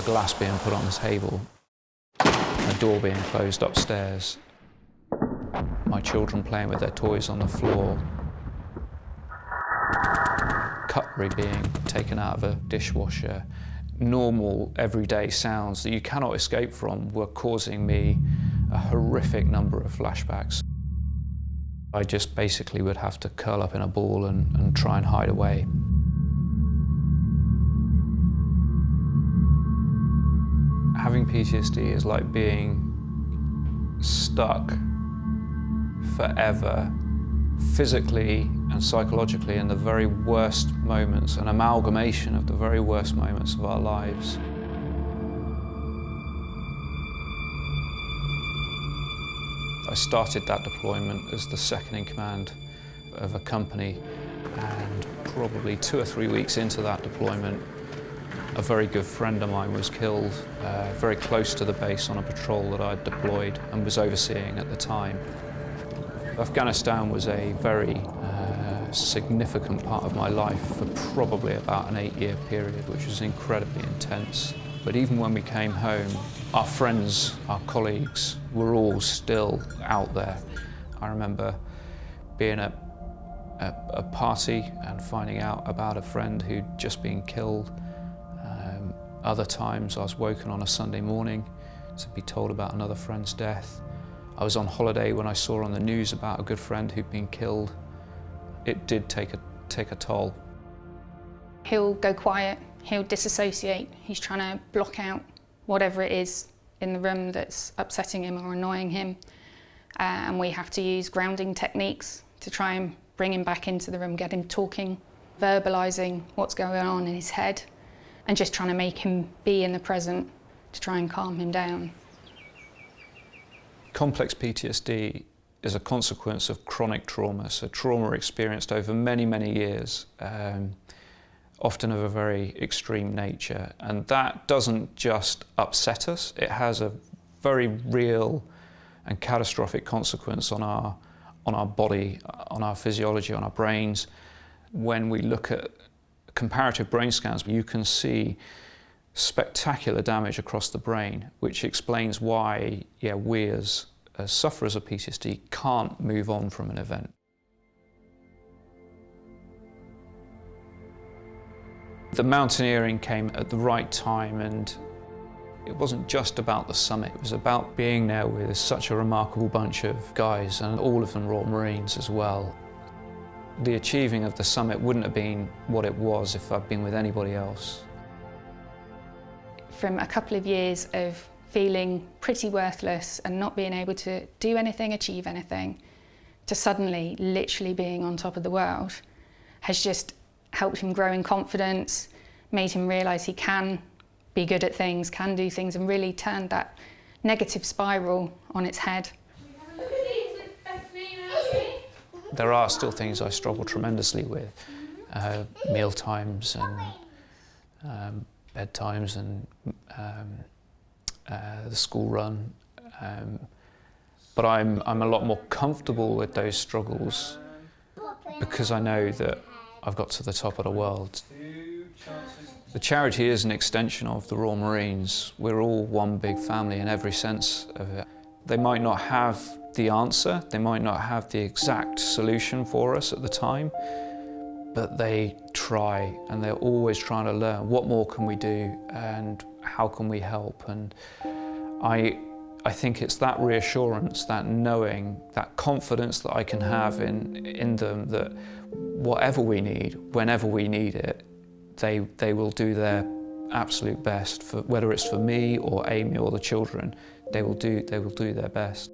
glass being put on the table, a door being closed upstairs, my children playing with their toys on the floor, cutlery being taken out of a dishwasher. Normal, everyday sounds that you cannot escape from were causing me a horrific number of flashbacks. I just basically would have to curl up in a ball and try and hide away. Having PTSD is like being stuck forever, physically and psychologically, in the very worst moments, an amalgamation of the very worst moments of our lives. I started that deployment as the second in command of a company, and probably 2 or 3 weeks into that deployment, a very good friend of mine was killed very close to the base on a patrol that I'd deployed and was overseeing at the time. Afghanistan was a very significant part of my life for probably about an 8-year period, which was incredibly intense. But even when we came home, our friends, our colleagues were all still out there. I remember being at a party and finding out about a friend who'd just been killed. Other times I was woken on a Sunday morning to be told about another friend's death. I was on holiday when I saw on the news about a good friend who'd been killed. It did take a toll. He'll go quiet, he'll disassociate. He's trying to block out whatever it is in the room that's upsetting him or annoying him. And we have to use grounding techniques to try and bring him back into the room, get him talking, verbalising what's going on in his head, and just trying to make him be in the present to try and calm him down. Complex PTSD is a consequence of chronic trauma, so trauma experienced over many, many years, often of a very extreme nature. And that doesn't just upset us, it has a very real and catastrophic consequence on our body, on our physiology, on our brains. When we look at comparative brain scans, you can see spectacular damage across the brain, which explains why we as sufferers of PTSD can't move on from an event. The mountaineering came at the right time, and it wasn't just about the summit, it was about being there with such a remarkable bunch of guys, and all of them Royal Marines as well. The achieving of the summit wouldn't have been what it was if I'd been with anybody else. From a couple of years of feeling pretty worthless and not being able to do anything, achieve anything, to suddenly literally being on top of the world has just helped him grow in confidence, made him realise he can be good at things, can do things, and really turned that negative spiral on its head. There are still things I struggle tremendously with, meal times and bedtimes and the school run, but I'm a lot more comfortable with those struggles because I know that I've got to the top of the world. The charity is an extension of the Royal Marines. We're all one big family in every sense of it. They might not have the answer, they might not have the exact solution for us at the time, but they try, and they're always trying to learn what more can we do and how can we help. And I think it's that reassurance, that knowing, that confidence that I can have in them, that whatever we need, whenever we need it, they will do their absolute best, for whether it's for me or Amy or the children. They will do their best.